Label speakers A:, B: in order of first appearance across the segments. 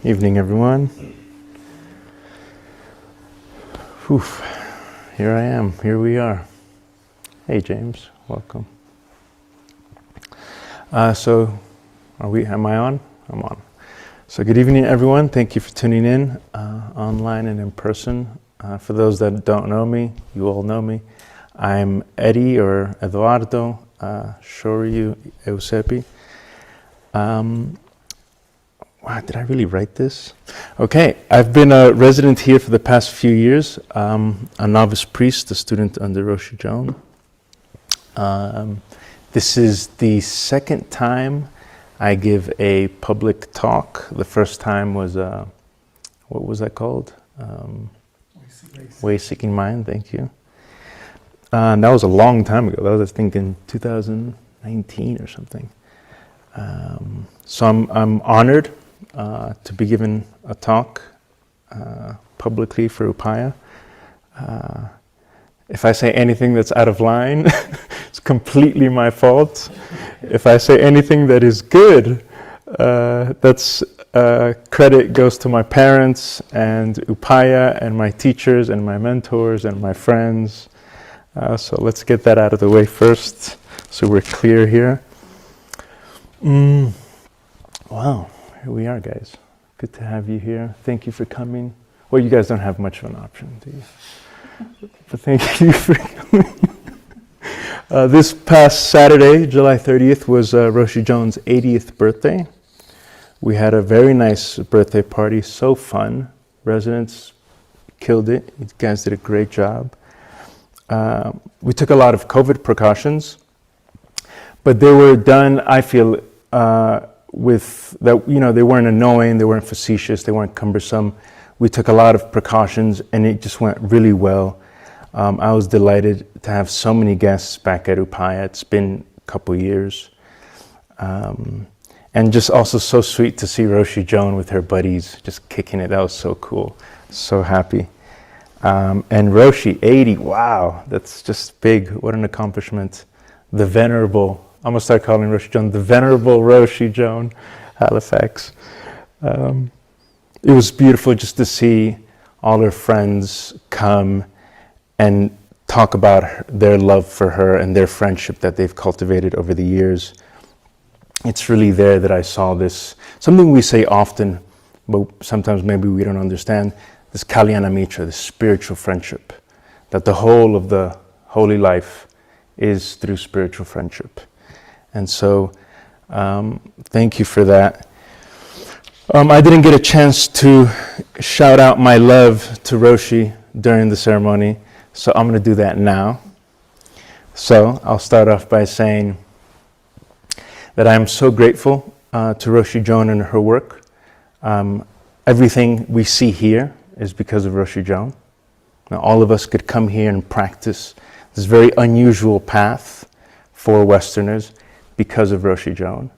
A: Evening, everyone. Whew. Here I am. Here we are. Hey, James. Welcome. So, am I on? I'm on. So, good evening, everyone. Thank you for tuning in online and in person. For those that don't know me, you all know me. I'm Eddie or Edoardo Shoryu Eusepi. Wow, did I really write this? Okay, I've been a resident here for the past few years. A novice priest, a student under Roshi Joan. This is the second time I give a public talk. The first time was, what was that called? Way-Seeking Mind, thank you. That was a long time ago. That was, I think, in 2019 or something. So I'm honored to be given a talk publicly for Upaya. If I say anything that's out of line, it's completely my fault. If I say anything that is good, that's credit goes to my parents and Upaya and my teachers and my mentors and my friends. So let's get that out of the way first so we're clear here. Wow. Here we are, guys. Good to have you here. Thank you for coming. Well, you guys don't have much of an option, do you? But thank you for coming. This past Saturday, July 30th, was Roshi Joan's 80th birthday. We had a very nice birthday party, so fun. Residents killed it. You guys did a great job. We took a lot of COVID precautions, but they were done, I feel, with that, they weren't annoying, they weren't facetious, they weren't cumbersome. We took a lot of precautions and it just went really well. I was delighted to have so many guests back at Upaya. It's been a couple years. And just also so sweet to see Roshi Joan with her buddies just kicking it. That was so cool. So happy. And Roshi, 80, wow, that's just big. What an accomplishment. The venerable, I'm going to start calling Roshi Joan the Venerable Roshi Joan, Halifax. It was beautiful just to see all her friends come and talk about their love for her and their friendship that they've cultivated over the years. It's really there that I saw this, something we say often, but sometimes maybe we don't understand, this Kalyana Mitra, this spiritual friendship, that the whole of the holy life is through spiritual friendship. And so, thank you for that. I didn't get a chance to shout out my love to Roshi during the ceremony, so I'm going to do that now. So, I'll start off by saying that I am so grateful to Roshi Joan and her work. Everything we see here is because of Roshi Joan. Now, all of us could come here and practice this very unusual path for Westerners because of Roshi Joan,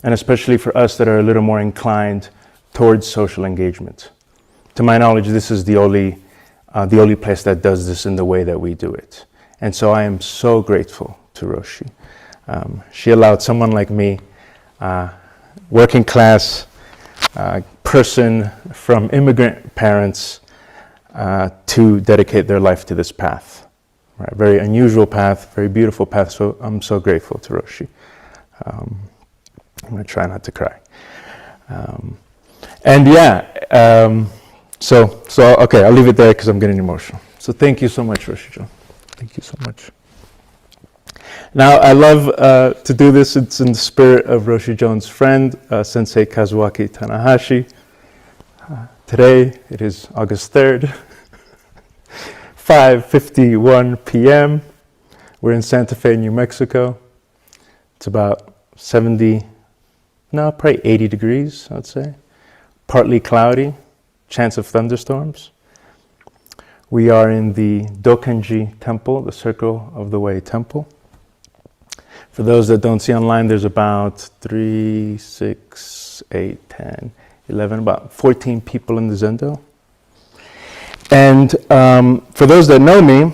A: and especially for us that are a little more inclined towards social engagement. To my knowledge, this is the only place that does this in the way that we do it. And so I am so grateful to Roshi. She allowed someone like me, working class person from immigrant parents, to dedicate their life to this path. Right, very unusual path, very beautiful path, so I'm so grateful to Roshi. I'm going to try not to cry. Okay, I'll leave it there because I'm getting emotional. So thank you so much, Roshi Joan. Thank you so much. Now, I love to do this. It's in the spirit of Roshi Joan's friend, Sensei Kazuaki Tanahashi. Today, it is August 3rd. 5:51 p.m. We're in Santa Fe, New Mexico. It's about 80 degrees, I'd say. Partly cloudy, chance of thunderstorms. We are in the Dokenji Temple, the Circle of the Way Temple. For those that don't see online, there's about 3, 6, 8, 10, 11, about 14 people in the Zendo. And for those that know me,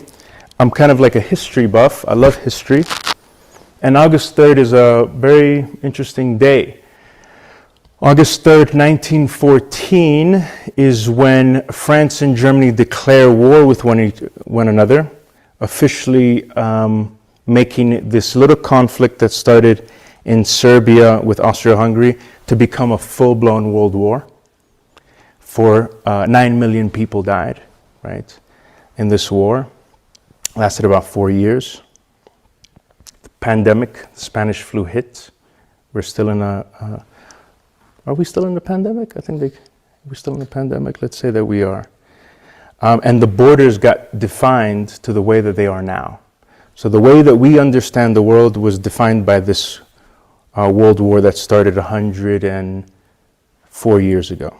A: I'm kind of like a history buff. I love history. And August 3rd is a very interesting day. August 3rd, 1914 is when France and Germany declare war with one another, officially making this little conflict that started in Serbia with Austria-Hungary to become a full-blown world war. 9 million people died, right, in this war. Lasted about 4 years. The pandemic, the Spanish flu hit. We're still in are we still in the pandemic? I think we're still in the pandemic. Let's say that we are. And the borders got defined to the way that they are now. So the way that we understand the world was defined by this world war that started 104 years ago.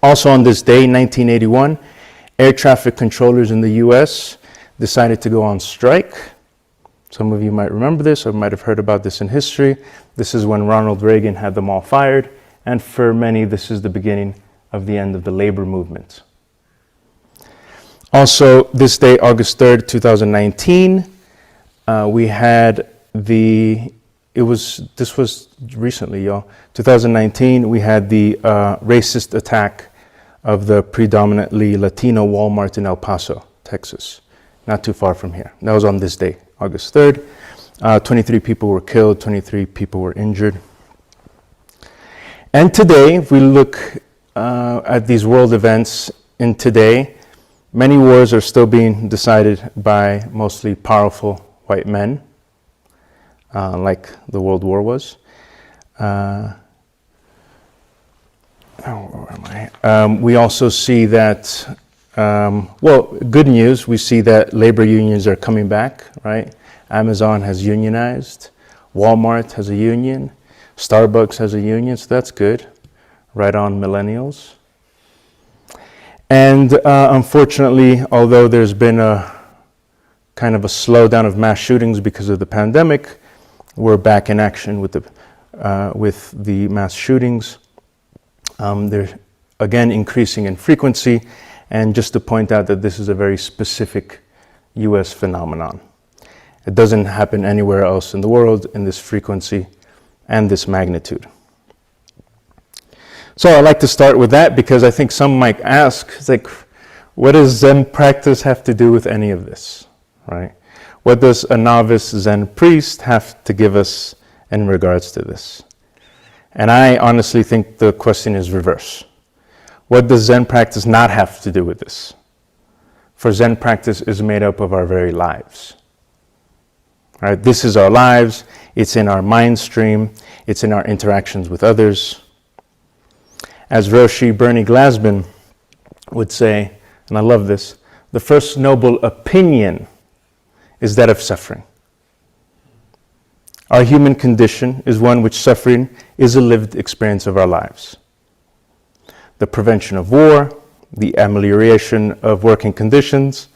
A: Also on this day, 1981, air traffic controllers in the US decided to go on strike. Some of you might remember this or might have heard about this in history. This is when Ronald Reagan had them all fired, and for many, this is the beginning of the end of the labor movement. Also, this day, August 3rd, 2019, we had this was recently, y'all. 2019, we had the racist attack of the predominantly Latino Walmart in El Paso, Texas, not too far from here. That was on this day, August 3rd. 23 people were killed, 23 people were injured. And today, if we look at these world events in today, many wars are still being decided by mostly powerful white men, like the World War was. Where am I? We also see that, good news, we see that labor unions are coming back, right? Amazon has unionized, Walmart has a union, Starbucks has a union, so that's good. Right on, millennials. And unfortunately, although there's been a kind of a slowdown of mass shootings because of the pandemic, we're back in action with the mass shootings. They're again increasing in frequency, and just to point out that this is a very specific US phenomenon. It doesn't happen anywhere else in the world in this frequency and this magnitude. So I'd like to start with that because I think some might ask, it's like, what does Zen practice have to do with any of this, right? What does a novice Zen priest have to give us in regards to this? And I honestly think the question is reverse. What does Zen practice not have to do with this? For Zen practice is made up of our very lives. Right? This is our lives, it's in our mind stream, it's in our interactions with others. As Roshi Bernie Glassman would say, and I love this, the first noble opinion is that of suffering. Our human condition is one which suffering is a lived experience of our lives. The prevention of war, the amelioration of working conditions,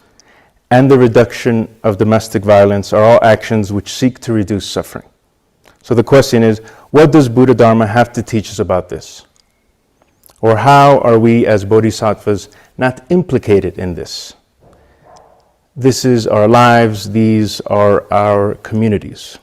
A: and the reduction of domestic violence are all actions which seek to reduce suffering. So the question is, what does Buddha Dharma have to teach us about this? Or how are we as bodhisattvas not implicated in this? This is our lives, these are our communities.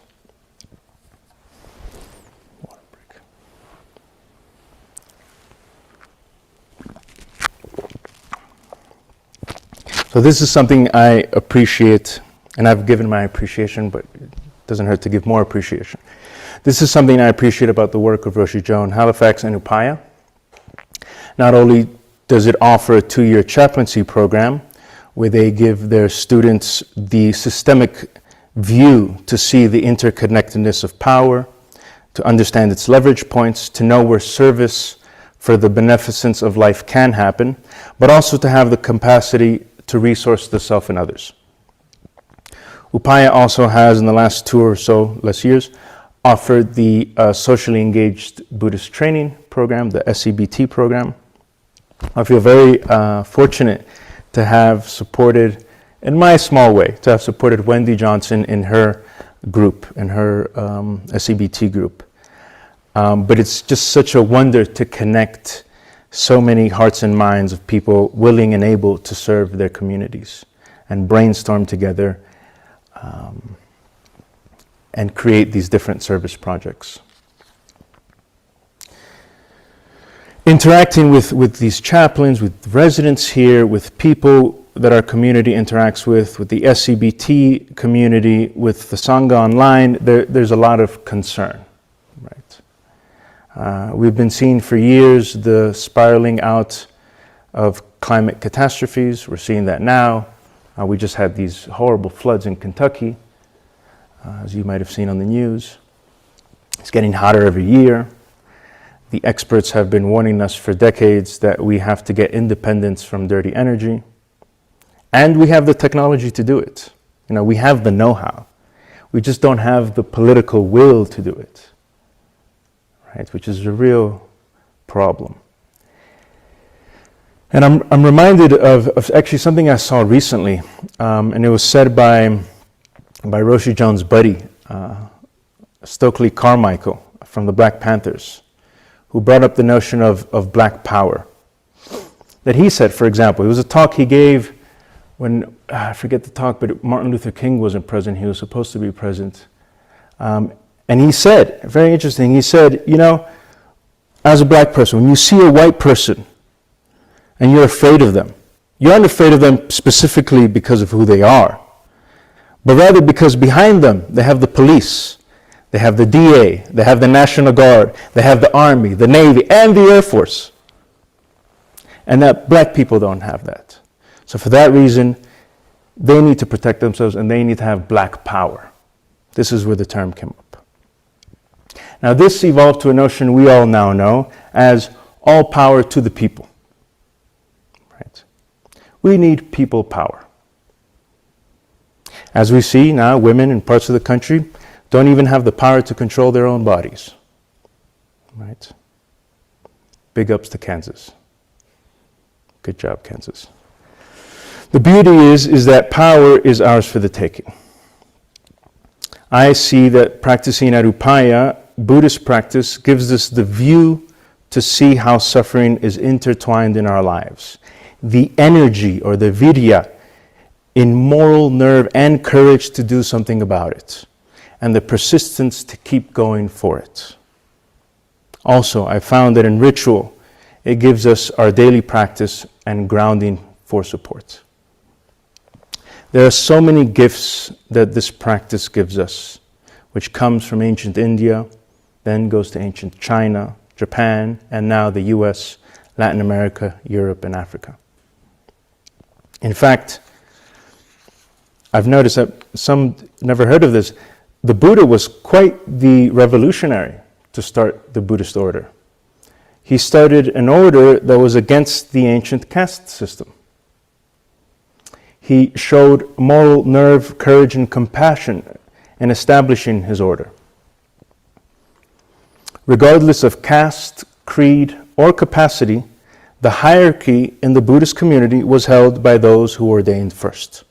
A: So this is something I appreciate, and I've given my appreciation, but it doesn't hurt to give more appreciation. This is something I appreciate about the work of Roshi Joan, Halifax, and Upaya. Not only does it offer a 2-year chaplaincy program where they give their students the systemic view to see the interconnectedness of power, to understand its leverage points, to know where service for the beneficence of life can happen, but also to have the capacity to resource the self and others. Upaya also has, in the last 2 or so less years, offered the socially engaged Buddhist training program, the SEBT program. I feel very fortunate to have supported, in my small way, to have supported Wendy Johnson in her group, in her SEBT group. But it's just such a wonder to connect so many hearts and minds of people willing and able to serve their communities and brainstorm together and create these different service projects. interacting with these chaplains, with residents here, with people that our community interacts with the SCBT community, with the Sangha online, there's a lot of concern, right? We've been seeing for years the spiraling out of climate catastrophes. We're seeing that now. We just had these horrible floods in Kentucky, as you might have seen on the news. It's getting hotter every year. The experts have been warning us for decades that we have to get independence from dirty energy. And we have the technology to do it. You know, we have the know-how. We just don't have the political will to do it, right? Which is a real problem. And I'm reminded of actually something I saw recently, and it was said by Roshi Joan's buddy, Stokely Carmichael from the Black Panthers, who brought up the notion of black power. That he said, for example, it was a talk he gave when, I forget the talk, but Martin Luther King wasn't present. He was supposed to be present. And he said, very interesting, he said, you know, as a black person, when you see a white person and you're afraid of them, you aren't afraid of them specifically because of who they are, but rather because behind them they have the police, they have the DA, they have the National Guard, they have the Army, the Navy, and the Air Force. And that black people don't have that. So for that reason, they need to protect themselves and they need to have black power. This is where the term came up. Now this evolved to a notion we all now know as all power to the people. Right? We need people power. As we see now, women in parts of the country don't even have the power to control their own bodies. Right? Big ups to Kansas. Good job, Kansas. The beauty is that power is ours for the taking. I see that practicing Arupaya, Buddhist practice, gives us the view to see how suffering is intertwined in our lives. The energy or the virya in moral nerve and courage to do something about it, and the persistence to keep going for it. Also, I found that in ritual, it gives us our daily practice and grounding for support. There are so many gifts that this practice gives us, which comes from ancient India, then goes to ancient China, Japan, and now the US, Latin America, Europe, and Africa. In fact, I've noticed that some never heard of this. The Buddha was quite the revolutionary to start the Buddhist order. He started an order that was against the ancient caste system. He showed moral nerve, courage, and compassion in establishing his order. Regardless of caste, creed, or capacity, the hierarchy in the Buddhist community was held by those who ordained first,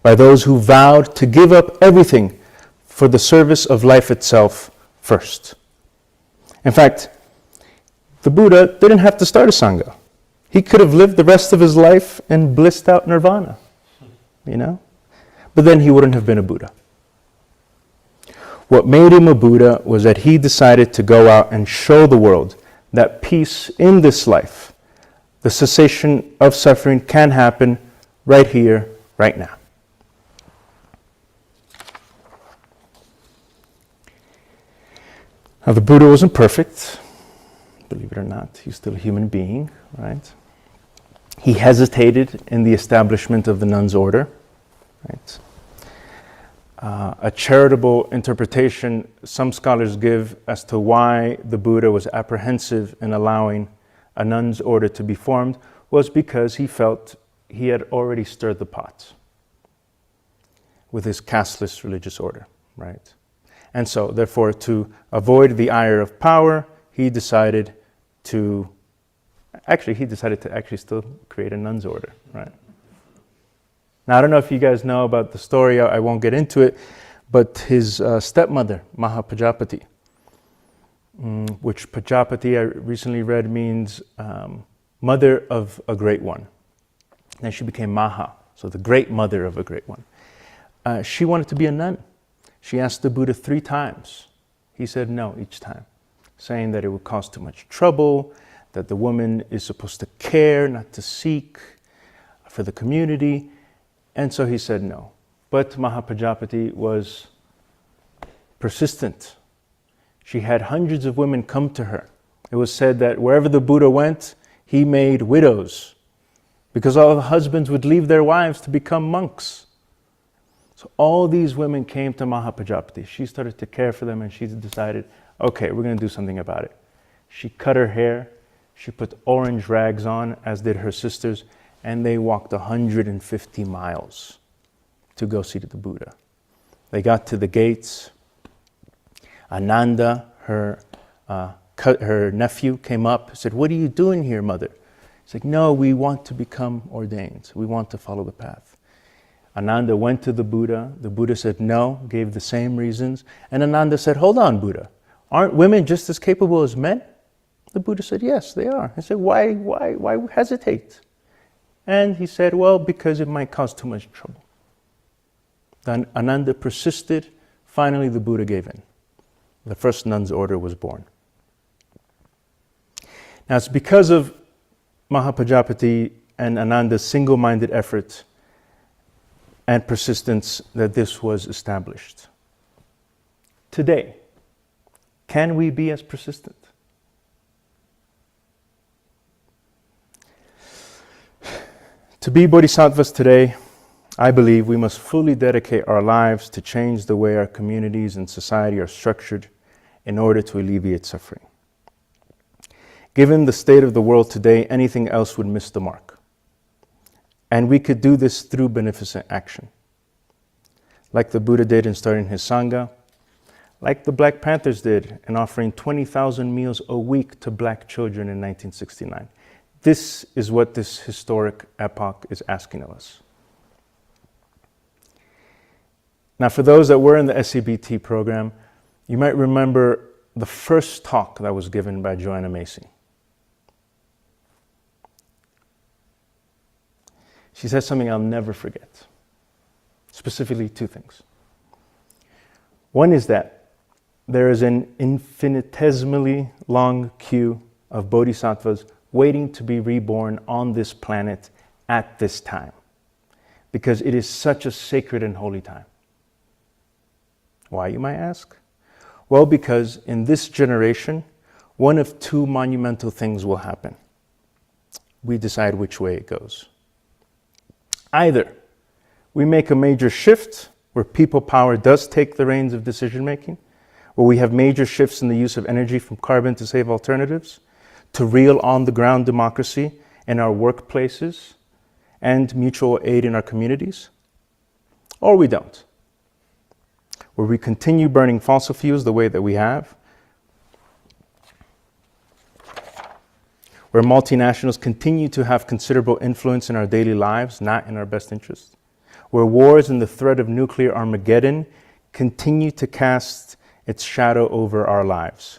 A: by those who vowed to give up everything for the service of life itself first. In fact, the Buddha didn't have to start a Sangha. He could have lived the rest of his life and blissed out nirvana, you know? But then he wouldn't have been a Buddha. What made him a Buddha was that he decided to go out and show the world that peace in this life, the cessation of suffering, can happen right here, right now. Now, the Buddha wasn't perfect, believe it or not. He's still a human being, right? He hesitated in the establishment of the nuns' order, right? A charitable interpretation some scholars give as to why the Buddha was apprehensive in allowing a nuns' order to be formed was because he felt he had already stirred the pot with his casteless religious order, right? And so, therefore, to avoid the ire of power, he decided to still create a nuns' order, right? Now, I don't know if you guys know about the story, I won't get into it, but his stepmother, Mahapajapati, which Pajapati, I recently read, means mother of a great one. Then she became Maha, so the great mother of a great one. She wanted to be a nun. She asked the Buddha 3 times. He said no each time. saying that it would cause too much trouble, that the woman is supposed to care, not to seek for the community. And so he said no. But Mahapajapati was persistent. She had hundreds of women come to her. It was said that wherever the Buddha went, he made widows, because all the husbands would leave their wives to become monks. So all these women came to Mahapajapati. She started to care for them, and she decided, okay, we're going to do something about it. She cut her hair, she put orange rags on, as did her sisters, and they walked 150 miles to go see the Buddha. They got to the gates. Ananda, her nephew, came up and said, "What are you doing here, mother?" He's like, "No, we want to become ordained. We want to follow the path." Ananda went to the Buddha. The Buddha said no, gave the same reasons. And Ananda said, "Hold on, Buddha. Aren't women just as capable as men?" The Buddha said, "Yes, they are." He said, why hesitate? And he said, "Well, because it might cause too much trouble." Then Ananda persisted. Finally, the Buddha gave in. The first nun's order was born. Now, it's because of Mahapajapati and Ananda's single-minded effort and persistence that this was established. Today, can we be as persistent? To be bodhisattvas today, I believe we must fully dedicate our lives to change the way our communities and society are structured in order to alleviate suffering. Given the state of the world today, anything else would miss the mark. And we could do this through beneficent action. Like the Buddha did in starting his Sangha, like the Black Panthers did in offering 20,000 meals a week to black children in 1969. This is what this historic epoch is asking of us. Now, for those that were in the SCBT program, you might remember the first talk that was given by Joanna Macy. She said something I'll never forget. Specifically, two things. One is that there is an infinitesimally long queue of bodhisattvas waiting to be reborn on this planet at this time, because it is such a sacred and holy time. Why, you might ask? Well, because in this generation, one of two monumental things will happen. We decide which way it goes. Either we make a major shift where people power does take the reins of decision making, where we have major shifts in the use of energy from carbon to safe alternatives, to real on-the-ground democracy in our workplaces and mutual aid in our communities, or we don't. Where we continue burning fossil fuels the way that we have, where multinationals continue to have considerable influence in our daily lives, not in our best interest, where wars and the threat of nuclear Armageddon continue to cast its shadow over our lives.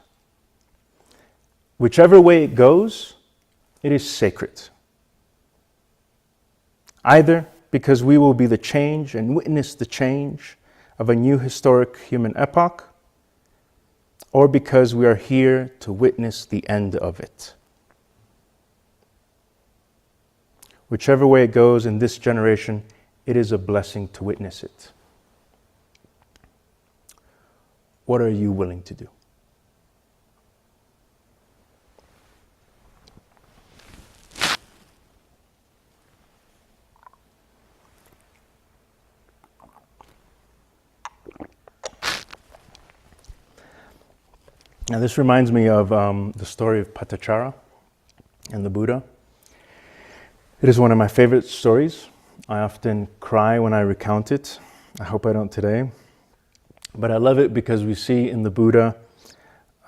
A: Whichever way it goes, it is sacred. Either because we will be the change and witness the change of a new historic human epoch, or because we are here to witness the end of it. Whichever way it goes in this generation, it is a blessing to witness it. What are you willing to do? Now, this reminds me of the story of Patachara and the Buddha. It is one of my favorite stories. I often cry when I recount it. I hope I don't today. But I love it because we see in the Buddha,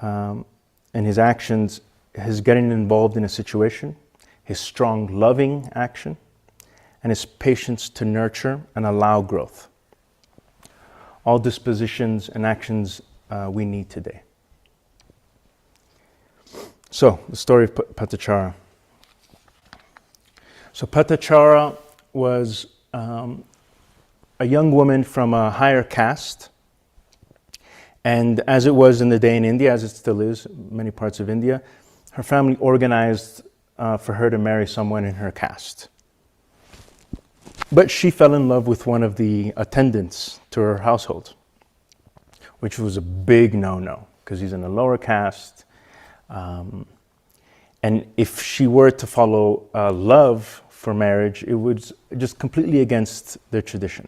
A: in his actions, his getting involved in a situation, his strong loving action, and his patience to nurture and allow growth. All dispositions and actions we need today. So, the story of Patachara. So Patachara was a young woman from a higher caste, And as it was in the day in India, as it still is, many parts of India, her family organized for her to marry someone in her caste. But she fell in love with one of the attendants to her household, which was a big no-no, because he's in a lower caste. And if she were to follow love for marriage, it was just completely against their tradition.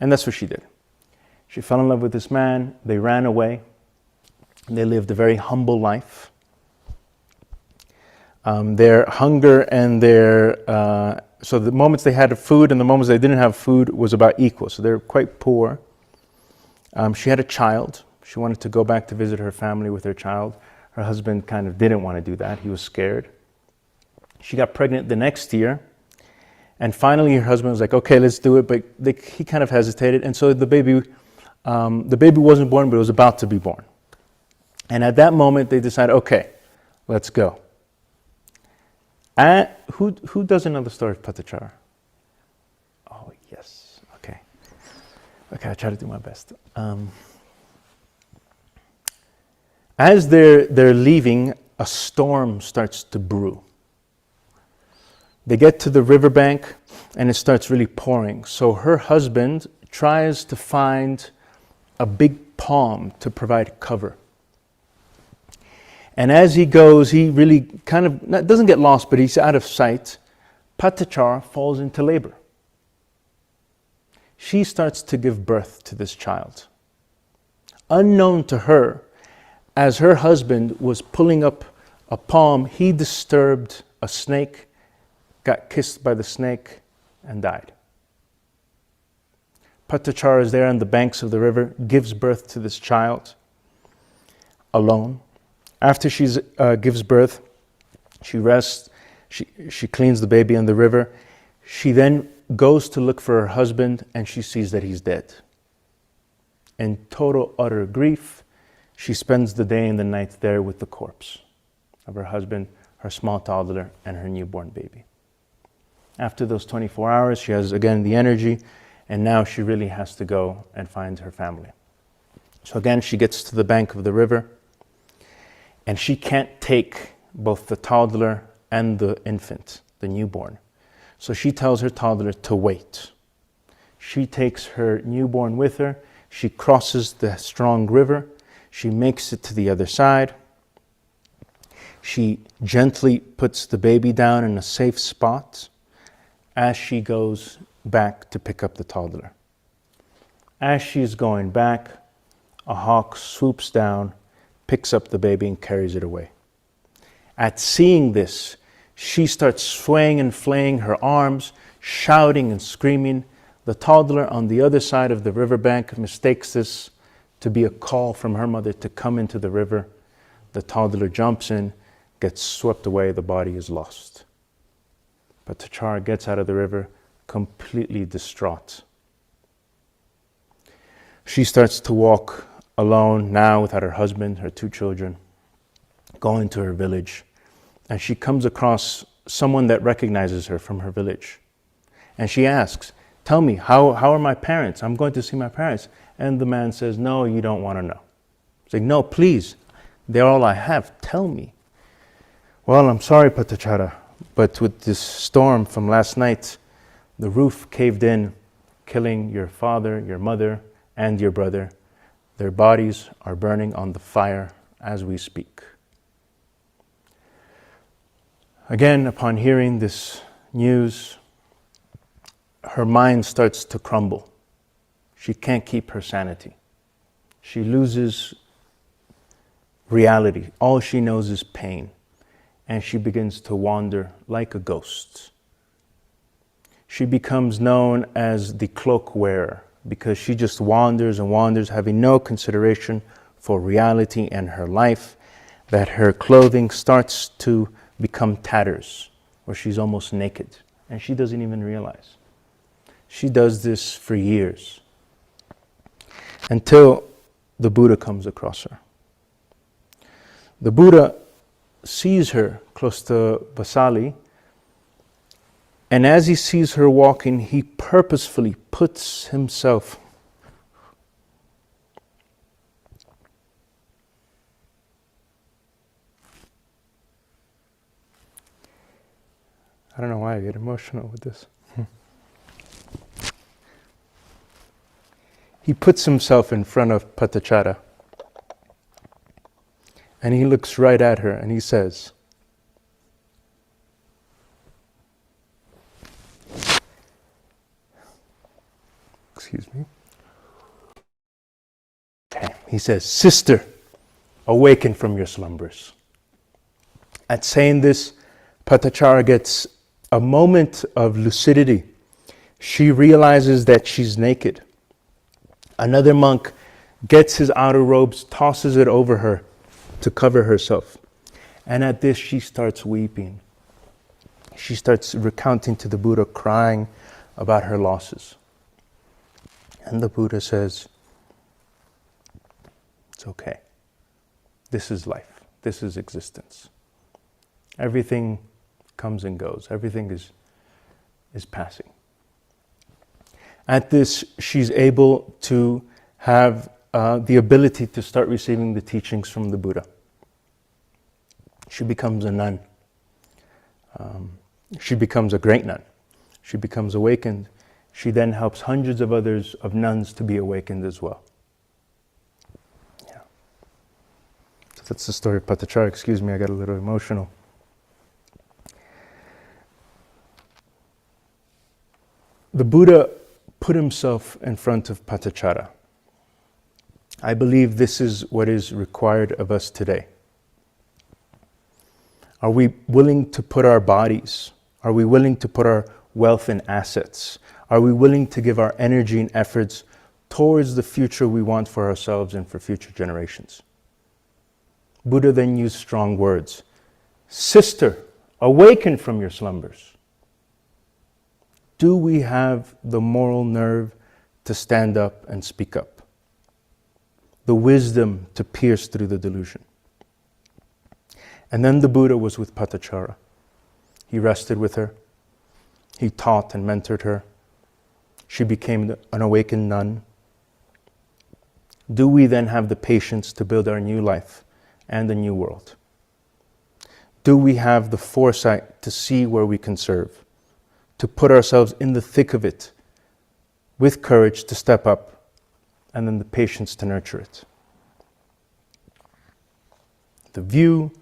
A: And that's what she did. She fell in love with this man, they ran away, they lived a very humble life. Their hunger and so the moments they had food and the moments they didn't have food was about equal, so they're quite poor. She had a child. She wanted to go back to visit her family with her child. Her husband kind of didn't want to do that. He was scared. She got pregnant the next year. And finally her husband was like, okay, let's do it. But he kind of hesitated. And so the baby wasn't born, but it was about to be born. And at that moment they decided, okay, let's go. Who doesn't know the story of Patachara? Oh, yes. Okay, I try to do my best. As they're leaving, a storm starts to brew. They get to the riverbank and it starts really pouring. So her husband tries to find a big palm to provide cover. And as he goes, he really kind of doesn't get lost, but he's out of sight. Patachara falls into labor. She starts to give birth to this child. Unknown to her, as her husband was pulling up a palm, he disturbed a snake, got kissed by the snake, and died. Patachara is there on the banks of the river, gives birth to this child alone. After she gives birth, she rests, she cleans the baby in the river. She then goes to look for her husband and she sees that he's dead. In total, utter grief, she spends the day and the night there with the corpse of her husband, her small toddler, and her newborn baby. After those 24 hours, she has again the energy, and now she really has to go and find her family. So again, she gets to the bank of the river, and she can't take both the toddler and the infant, the newborn. So she tells her toddler to wait. She takes her newborn with her, she crosses the strong river, she makes it to the other side. She gently puts the baby down in a safe spot as she goes back to pick up the toddler. As she's going back, a hawk swoops down, picks up the baby and carries it away. At seeing this, she starts swaying and flaying her arms, shouting and screaming. The toddler on the other side of the riverbank mistakes this to be a call from her mother to come into the river. The toddler jumps in, gets swept away, the body is lost. Patachara gets out of the river completely distraught. She starts to walk alone now without her husband, her 2 children, going to her village. And she comes across someone that recognizes her from her village. And she asks, tell me, how are my parents? I'm going to see my parents. And the man says, no, you don't want to know. She's like, no, please, they're all I have. Tell me. Well, I'm sorry, Patachara, but with this storm from last night, the roof caved in, killing your father, your mother, and your brother. Their bodies are burning on the fire as we speak. Again, upon hearing this news, her mind starts to crumble. She can't keep her sanity. She loses reality. All she knows is pain. And she begins to wander like a ghost. She becomes known as the cloak wearer because she just wanders and wanders, having no consideration for reality and her life, that her clothing starts to become tatters, where she's almost naked, and she doesn't even realize. She does this for years, until the Buddha comes across her. The Buddha sees her close to Vasali, and as he sees her walking, he purposefully puts himself I don't know why I get emotional with this. He puts himself in front of Patachara and he looks right at her and he says, excuse me. Okay. He says, "Sister, awaken from your slumbers." At saying this, Patachara gets a moment of lucidity. She realizes that she's naked. Another monk gets his outer robes, tosses it over her to cover herself. And at this, she starts weeping. She starts recounting to the Buddha, crying about her losses. And the Buddha says, "It's okay. This is life. This is existence. Everything comes and goes. Everything is passing." At this, she's able to have the ability to start receiving the teachings from the Buddha. She becomes a nun. She becomes a great nun. She becomes awakened. She then helps hundreds of others of nuns to be awakened as well. Yeah. So that's the story of Patachara. Excuse me, I got a little emotional. The Buddha put himself in front of Patachara. I believe this is what is required of us today. Are we willing to put our bodies? Are we willing to put our wealth and assets? Are we willing to give our energy and efforts towards the future we want for ourselves and for future generations? Buddha then used strong words. "Sister, awaken from your slumbers." Do we have the moral nerve to stand up and speak up? The wisdom to pierce through the delusion? And then the Buddha was with Patachara. He rested with her. He taught and mentored her. She became an awakened nun. Do we then have the patience to build our new life and a new world? Do we have the foresight to see where we can serve, to put ourselves in the thick of it, with courage to step up, and then the patience to nurture it? The view,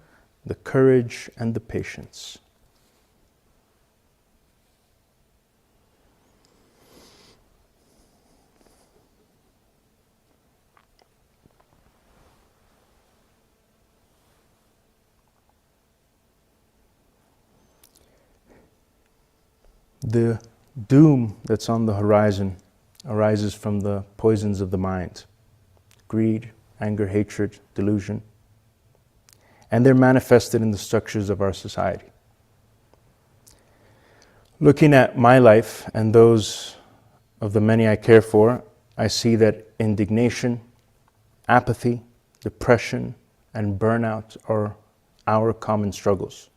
A: the courage, and the patience. The doom that's on the horizon arises from the poisons of the mind: greed, anger, hatred, delusion. And they're manifested in the structures of our society. Looking at my life and those of the many I care for, I see that indignation, apathy, depression, and burnout are our common struggles.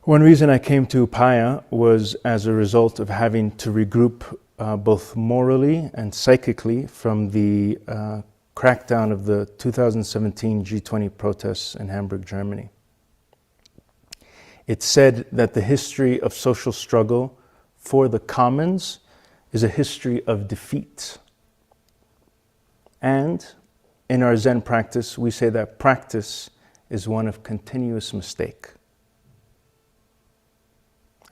A: One reason I came to Upaya was as a result of having to regroup both morally and psychically from the crackdown of the 2017 G20 protests in Hamburg, Germany. It's said that the history of social struggle for the commons is a history of defeat. And in our Zen practice, we say that practice is one of continuous mistake.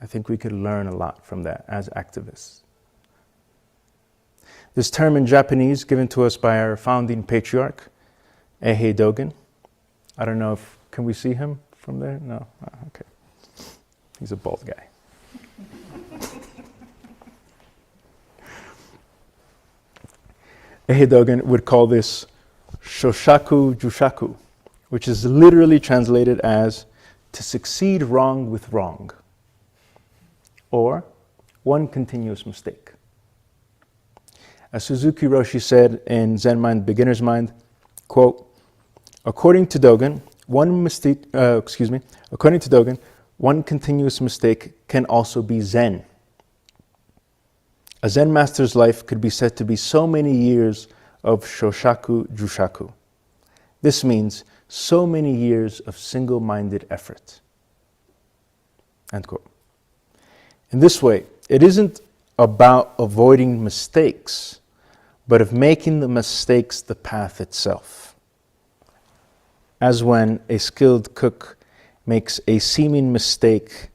A: I think we could learn a lot from that as activists. This term in Japanese, given to us by our founding patriarch, Eihei Dogen. I don't know if, can we see him from there? No? Oh, okay. He's a bald guy. Eihei Dogen would call this Shoshaku Jushaku, which is literally translated as to succeed wrong with wrong, or one continuous mistake. As Suzuki Roshi said in Zen Mind, Beginner's Mind, quote, according to Dogen, one continuous mistake can also be Zen. A Zen master's life could be said to be so many years of Shoshaku Jushaku. This means so many years of single-minded effort. End quote. In this way, it isn't about avoiding mistakes, but of making the mistakes the path itself. As when a skilled cook makes a seeming mistake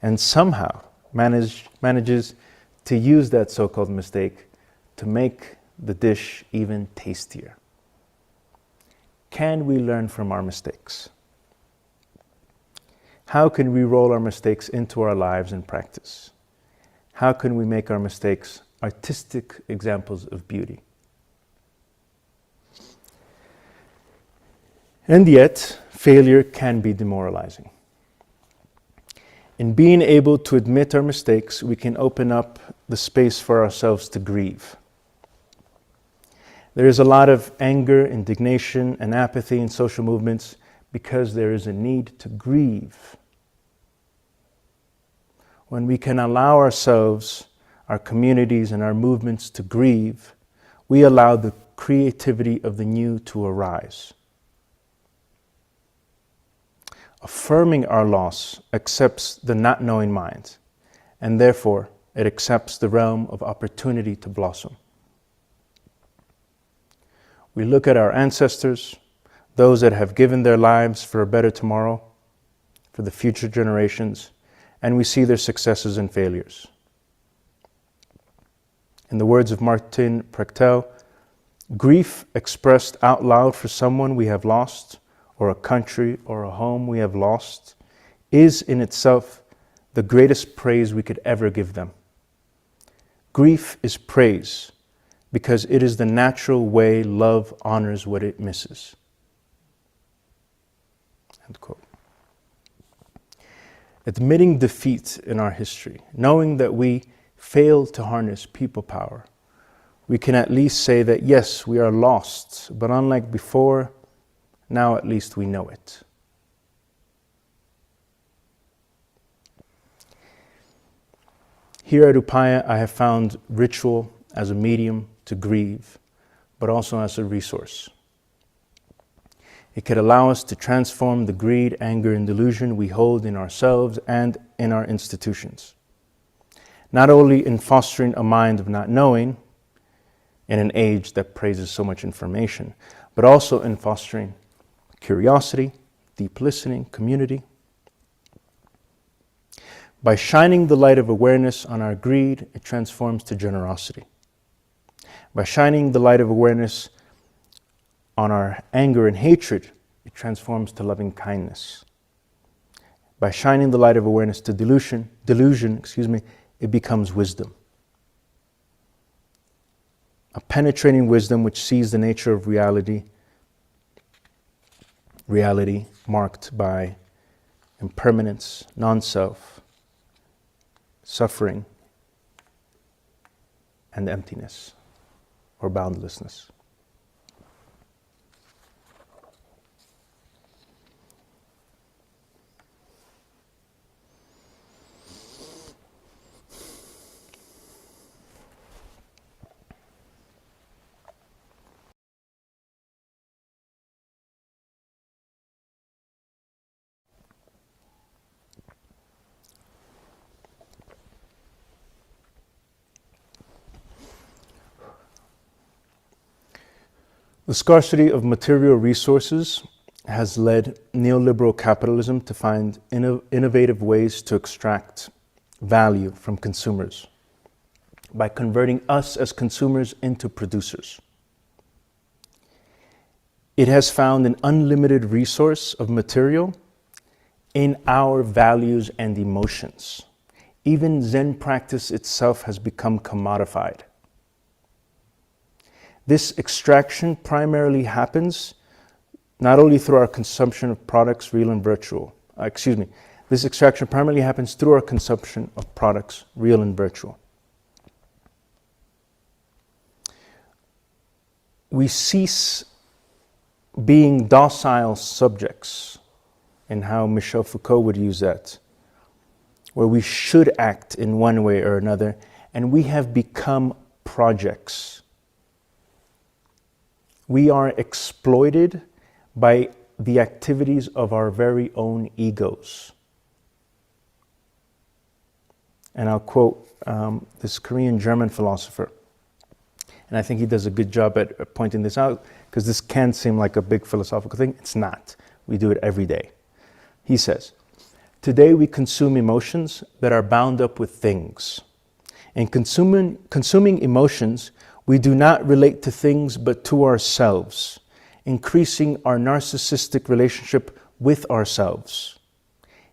A: and somehow manages to use that so-called mistake to make the dish even tastier. Can we learn from our mistakes? How can we roll our mistakes into our lives and practice? How can we make our mistakes artistic examples of beauty? And yet, failure can be demoralizing. In being able to admit our mistakes, we can open up the space for ourselves to grieve. There is a lot of anger, indignation, and apathy in social movements because there is a need to grieve. When we can allow ourselves, our communities, and our movements to grieve, we allow the creativity of the new to arise. Affirming our loss accepts the not knowing mind, and therefore it accepts the realm of opportunity to blossom. We look at our ancestors, those that have given their lives for a better tomorrow, for the future generations, and we see their successes and failures. In the words of Martin Prechtel, grief expressed out loud for someone we have lost, or a country or a home we have lost, is in itself the greatest praise we could ever give them. Grief is praise because it is the natural way love honors what it misses. End quote. Admitting defeat in our history, knowing that we failed to harness people power, we can at least say that yes, we are lost, but unlike before, now at least we know it. Here at Upaya, I have found ritual as a medium to grieve, but also as a resource. It could allow us to transform the greed, anger, and delusion we hold in ourselves and in our institutions. Not only in fostering a mind of not knowing, in an age that praises so much information, but also in fostering curiosity, deep listening, community. By shining the light of awareness on our greed, it transforms to generosity. By shining the light of awareness on our anger and hatred, it transforms to loving kindness. By shining the light of awareness to delusion, it becomes wisdom. A penetrating wisdom which sees the nature of reality marked by impermanence, non-self, suffering, and emptiness or boundlessness. The scarcity of material resources has led neoliberal capitalism to find innovative ways to extract value from consumers by converting us as consumers into producers. It has found an unlimited resource of material in our values and emotions. Even Zen practice itself has become commodified. This extraction primarily happens not only through our consumption of products, real and virtual. This extraction primarily happens through our consumption of products, real and virtual. We cease being docile subjects, in how Michel Foucault would use that, where we should act in one way or another, and we have become projects. We are exploited by the activities of our very own egos. And I'll quote this Korean-German philosopher, and I think he does a good job at pointing this out, because this can seem like a big philosophical thing. It's not. We do it every day. He says, "Today we consume emotions that are bound up with things. In consuming emotions, we do not relate to things but to ourselves, increasing our narcissistic relationship with ourselves.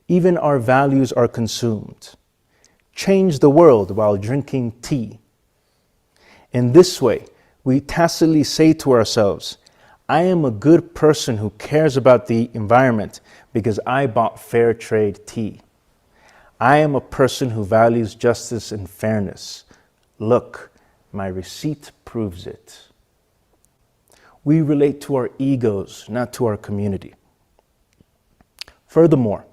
A: Even our values are consumed. Change the world while drinking tea. In this way, we tacitly say to ourselves, I am a good person who cares about the environment because I bought fair trade tea. I am a person who values justice and fairness. Look, my receipt proves it." We relate to our egos, not to our community. Furthermore,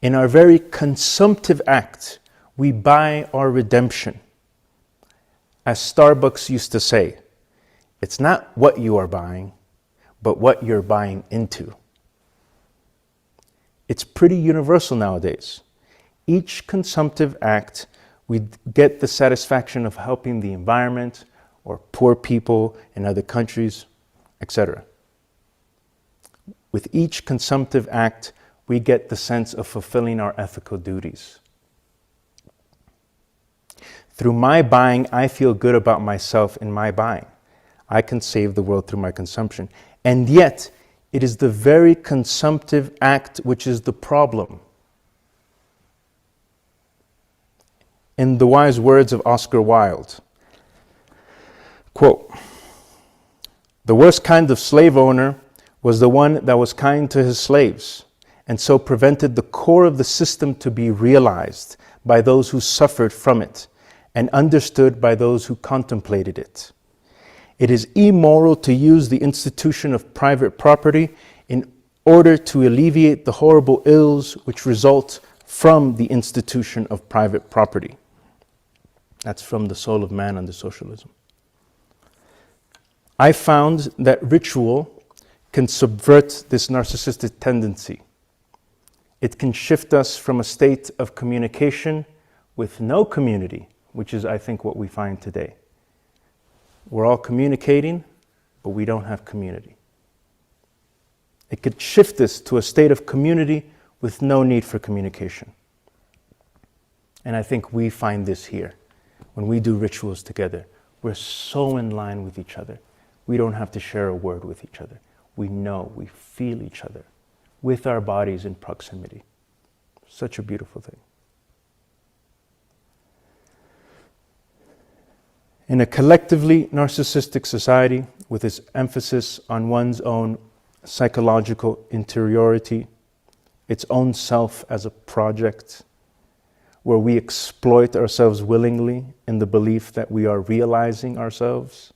A: in our very consumptive act, we buy our redemption. As Starbucks used to say, it's not what you are buying, but what you're buying into. It's pretty universal nowadays. Each consumptive act, we get the satisfaction of helping the environment or poor people in other countries, etc. With each consumptive act, we get the sense of fulfilling our ethical duties. Through my buying, I feel good about myself in my buying. I can save the world through my consumption. And yet, it is the very consumptive act which is the problem. In the wise words of Oscar Wilde, quote, "The worst kind of slave owner was the one that was kind to his slaves, and so prevented the core of the system to be realized by those who suffered from it, and understood by those who contemplated it. It is immoral to use the institution of private property in order to alleviate the horrible ills which result from the institution of private property." That's from The Soul of Man under Socialism. I found that ritual can subvert this narcissistic tendency. It can shift us from a state of communication with no community, which is, I think, what we find today. We're all communicating, but we don't have community. It could shift us to a state of community with no need for communication. And I think we find this here. When we do rituals together, we're so in line with each other. We don't have to share a word with each other. We know, we feel each other with our bodies in proximity. Such a beautiful thing. In a collectively narcissistic society, with its emphasis on one's own psychological interiority, its own self as a project, where we exploit ourselves willingly in the belief that we are realizing ourselves,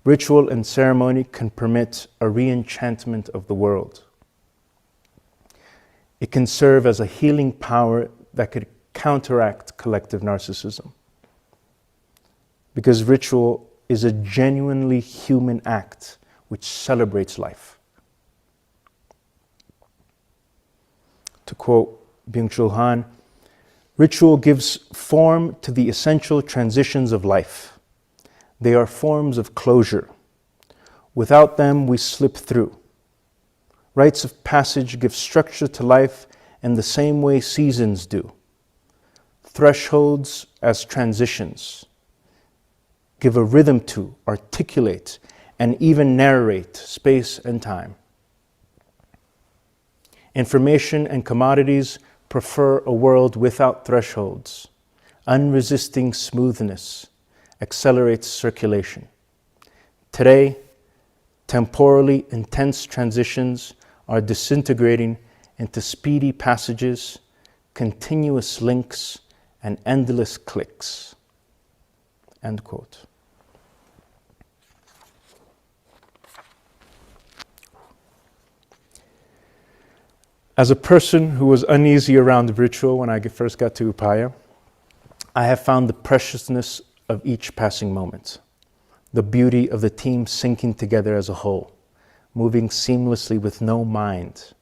A: ritual and ceremony can permit a re-enchantment of the world. It can serve as a healing power that could counteract collective narcissism. Because ritual is a genuinely human act which celebrates life. To quote Byung-Chul Han, "Ritual gives form to the essential transitions of life. They are forms of closure. Without them, we slip through. Rites of passage give structure to life in the same way seasons do. Thresholds as transitions give a rhythm to, articulate, and even narrate space and time. Information and commodities prefer a world without thresholds. Unresisting smoothness accelerates circulation. Today, temporally intense transitions are disintegrating into speedy passages, continuous links, and endless clicks." End quote. As a person who was uneasy around ritual when I first got to Upaya, I have found the preciousness of each passing moment, the beauty of the team syncing together as a whole, moving seamlessly with no mind.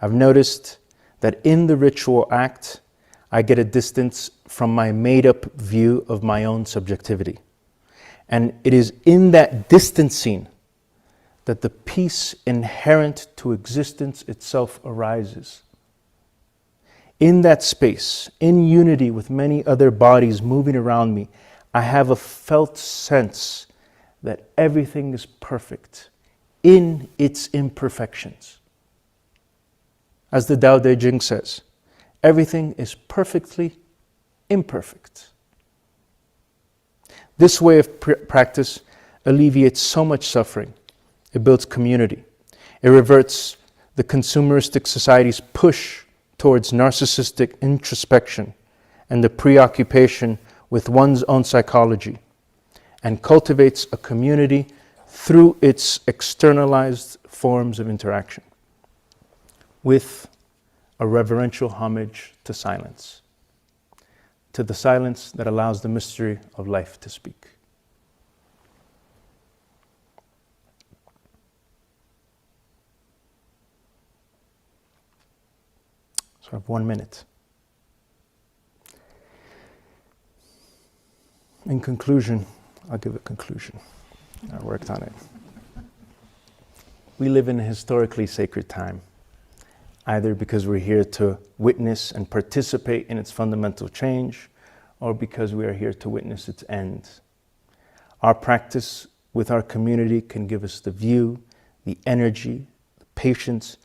A: I've noticed that in the ritual act, I get a distance from my made-up view of my own subjectivity. And it is in that distancing that the peace inherent to existence itself arises. In that space, in unity with many other bodies moving around me, I have a felt sense that everything is perfect in its imperfections. As the Tao Te Ching says, everything is perfectly imperfect. This way of practice alleviates so much suffering. It builds community. It reverts the consumeristic society's push towards narcissistic introspection and the preoccupation with one's own psychology, and cultivates a community through its externalized forms of interaction, with a reverential homage to silence, to the silence that allows the mystery of life to speak. So I have 1 minute. In conclusion, I'll give a conclusion. I worked on it. We live in a historically sacred time, either because we're here to witness and participate in its fundamental change, or because we are here to witness its end. Our practice with our community can give us the view, the energy, the patience,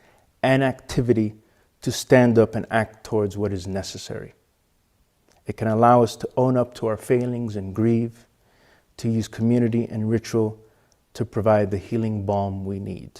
A: and activity to stand up and act towards what is necessary. It can allow us to own up to our failings and grieve, to use community and ritual to provide the healing balm we need.